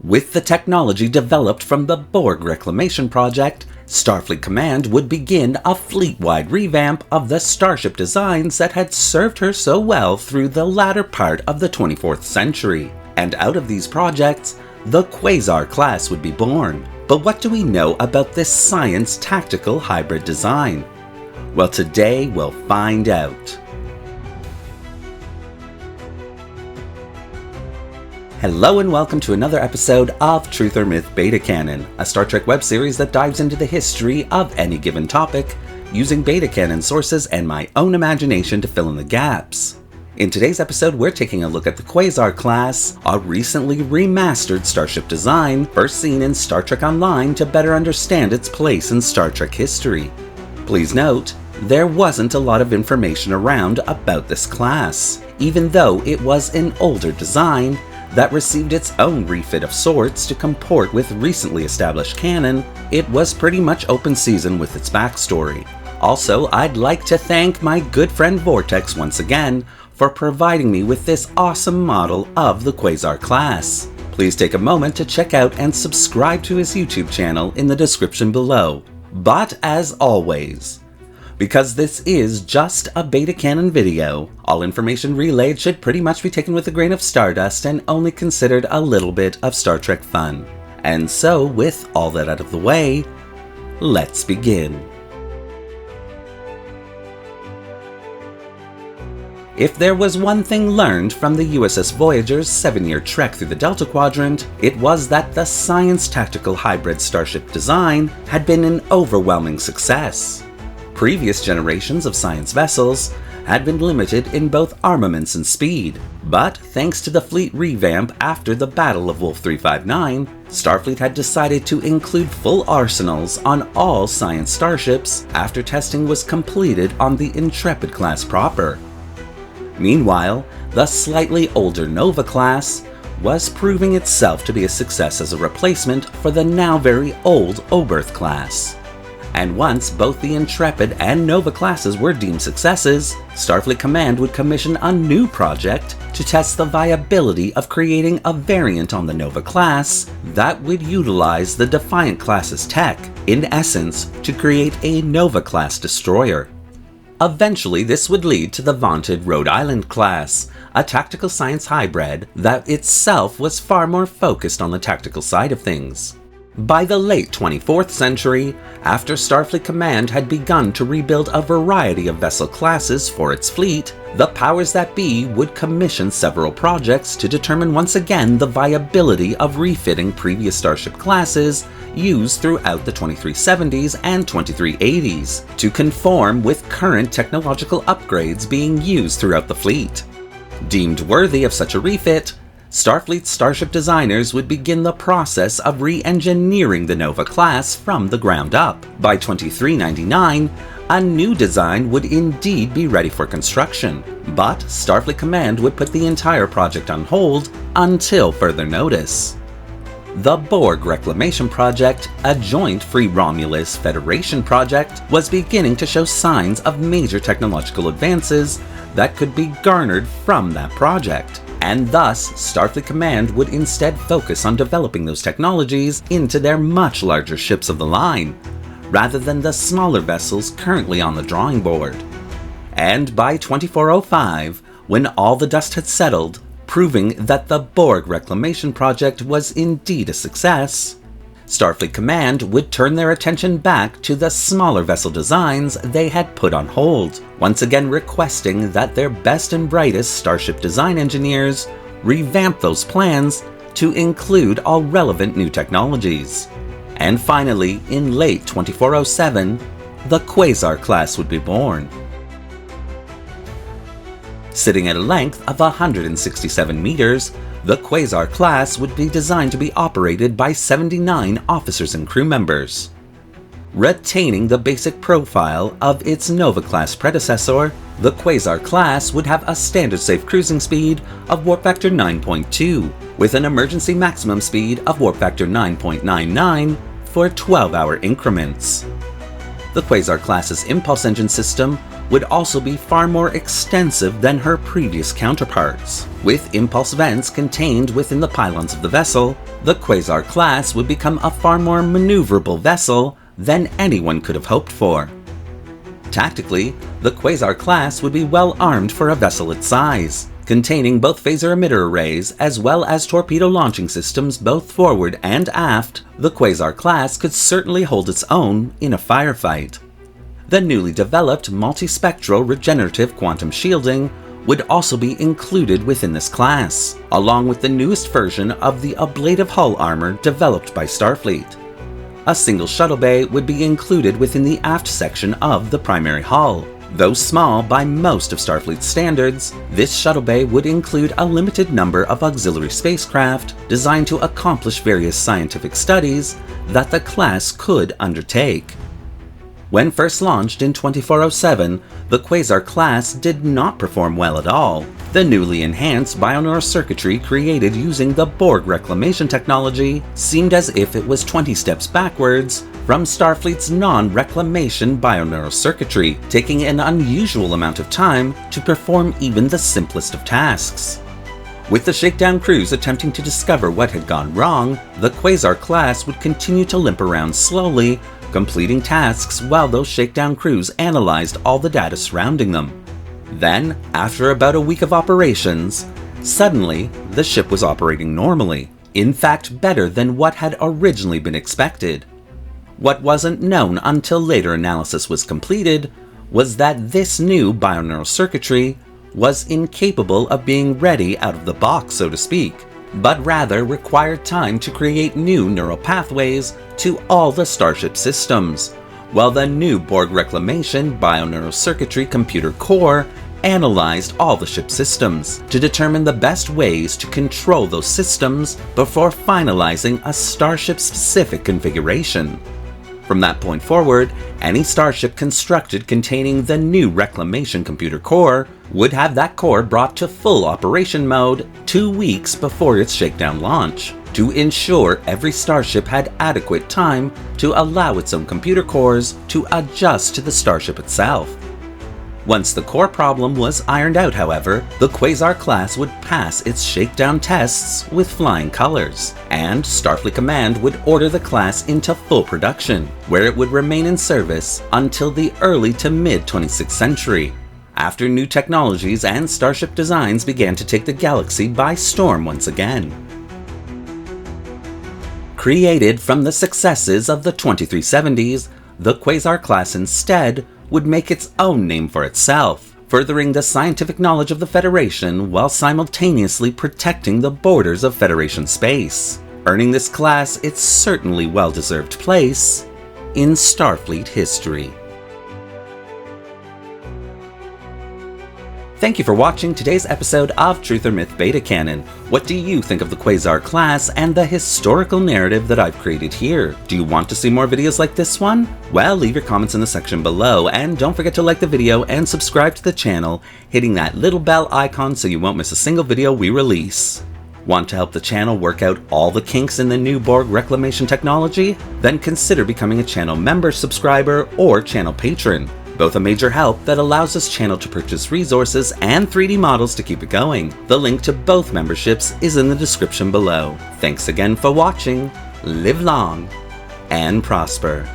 With the technology developed from the Borg Reclamation Project, Starfleet Command would begin a fleet-wide revamp of the Starship designs that had served her so well through the latter part of the 24th century. And out of these projects, the Quasar Class would be born. But what do we know about this science tactical hybrid design? Well, today we'll find out. Hello and welcome to another episode of Truth or Myth Beta Canon, a Star Trek web series that dives into the history of any given topic, using Beta Canon sources and my own imagination to fill in the gaps. In today's episode, we're taking a look at the Quasar Class, a recently remastered Starship design, first seen in Star Trek Online to better understand its place in Star Trek history. Please note, there wasn't a lot of information around about this class, even though it was an older design that received its own refit of sorts to comport with recently established canon. It was pretty much open season with its backstory. Also, I'd like to thank my good friend Vortex once again for providing me with this awesome model of the Quasar Class. Please take a moment to check out and subscribe to his YouTube channel in the description below. But as always, because this is just a beta canon video, all information relayed should pretty much be taken with a grain of stardust and only considered a little bit of Star Trek fun. And so, with all that out of the way, let's begin. If there was one thing learned from the USS Voyager's 7-year trek through the Delta Quadrant, it was that the science tactical hybrid Starship design had been an overwhelming success. Previous generations of science vessels had been limited in both armaments and speed, but thanks to the fleet revamp after the Battle of Wolf 359, Starfleet had decided to include full arsenals on all science starships after testing was completed on the Intrepid class proper. Meanwhile, the slightly older Nova class was proving itself to be a success as a replacement for the now very old Oberth class. And once both the Intrepid and Nova classes were deemed successes, Starfleet Command would commission a new project to test the viability of creating a variant on the Nova class that would utilize the Defiant class's tech, in essence, to create a Nova class destroyer. Eventually, this would lead to the vaunted Rhode Island class, a tactical science hybrid that itself was far more focused on the tactical side of things. By the late 24th century, after Starfleet Command had begun to rebuild a variety of vessel classes for its fleet, the powers that be would commission several projects to determine once again the viability of refitting previous Starship classes used throughout the 2370s and 2380s to conform with current technological upgrades being used throughout the fleet. Deemed worthy of such a refit, Starfleet's Starship designers would begin the process of re-engineering the Nova class from the ground up. By 2399, a new design would indeed be ready for construction, but Starfleet Command would put the entire project on hold until further notice. The Borg Reclamation Project, a joint Free Romulus Federation project, was beginning to show signs of major technological advances that could be garnered from that project. And thus, Starfleet Command would instead focus on developing those technologies into their much larger ships of the line, rather than the smaller vessels currently on the drawing board. And by 2405, when all the dust had settled, proving that the Borg Reclamation Project was indeed a success, Starfleet Command would turn their attention back to the smaller vessel designs they had put on hold, once again requesting that their best and brightest Starship design engineers revamp those plans to include all relevant new technologies. And finally, in late 2407, the Quasar Class would be born. Sitting at a length of 167 meters, the Quasar Class would be designed to be operated by 79 officers and crew members. Retaining the basic profile of its Nova class predecessor, the Quasar Class would have a standard safe cruising speed of warp factor 9.2, with an emergency maximum speed of warp factor 9.99 for 12-hour increments. The Quasar Class's impulse engine system would also be far more extensive than her previous counterparts. With impulse vents contained within the pylons of the vessel, the Quasar Class would become a far more maneuverable vessel than anyone could have hoped for. Tactically, the Quasar Class would be well armed for a vessel its size, containing both phaser emitter arrays as well as torpedo launching systems both forward and aft. The Quasar Class could certainly hold its own in a firefight. The newly developed multispectral regenerative quantum shielding would also be included within this class, along with the newest version of the ablative hull armor developed by Starfleet. A single shuttle bay would be included within the aft section of the primary hull. Though small by most of Starfleet's standards, this shuttle bay would include a limited number of auxiliary spacecraft designed to accomplish various scientific studies that the class could undertake. When first launched in 2407, the Quasar Class did not perform well at all. The newly enhanced bioneural created using the Borg reclamation technology seemed as if it was 20 steps backwards from Starfleet's non-reclamation bioneural circuitry, taking an unusual amount of time to perform even the simplest of tasks. With the shakedown crews attempting to discover what had gone wrong, the Quasar Class would continue to limp around slowly, completing tasks while those shakedown crews analyzed all the data surrounding them. Then, after about a week of operations, suddenly the ship was operating normally, in fact better than what had originally been expected. What wasn't known until later analysis was completed was that this new bioneural circuitry was incapable of being ready out of the box, so to speak, but rather required time to create new neural pathways to all the Starship systems, while the new Borg Reclamation Bioneural Circuitry Computer Core analyzed all the ship systems to determine the best ways to control those systems before finalizing a Starship-specific configuration. From that point forward, any Starship constructed containing the new Reclamation Computer Core would have that core brought to full operation mode 2 weeks before its shakedown launch, to ensure every Starship had adequate time to allow its own computer cores to adjust to the Starship itself. Once the core problem was ironed out, however, the Quasar Class would pass its shakedown tests with flying colors, and Starfleet Command would order the class into full production, where it would remain in service until the early to mid-26th century, after new technologies and Starship designs began to take the galaxy by storm once again. Created from the successes of the 2370s, the Quasar Class instead would make its own name for itself, furthering the scientific knowledge of the Federation while simultaneously protecting the borders of Federation space, earning this class its certainly well-deserved place in Starfleet history. Thank you for watching today's episode of Truth or Myth Beta Canon. What do you think of the Quasar Class and the historical narrative that I've created here? Do you want to see more videos like this one? Well, leave your comments in the section below, and don't forget to like the video and subscribe to the channel, hitting that little bell icon so you won't miss a single video we release. Want to help the channel work out all the kinks in the new Borg reclamation technology? Then consider becoming a channel member, subscriber, or channel patron. Both a major help that allows this channel to purchase resources and 3D models to keep it going. The link to both memberships is in the description below. Thanks again for watching, live long, and prosper.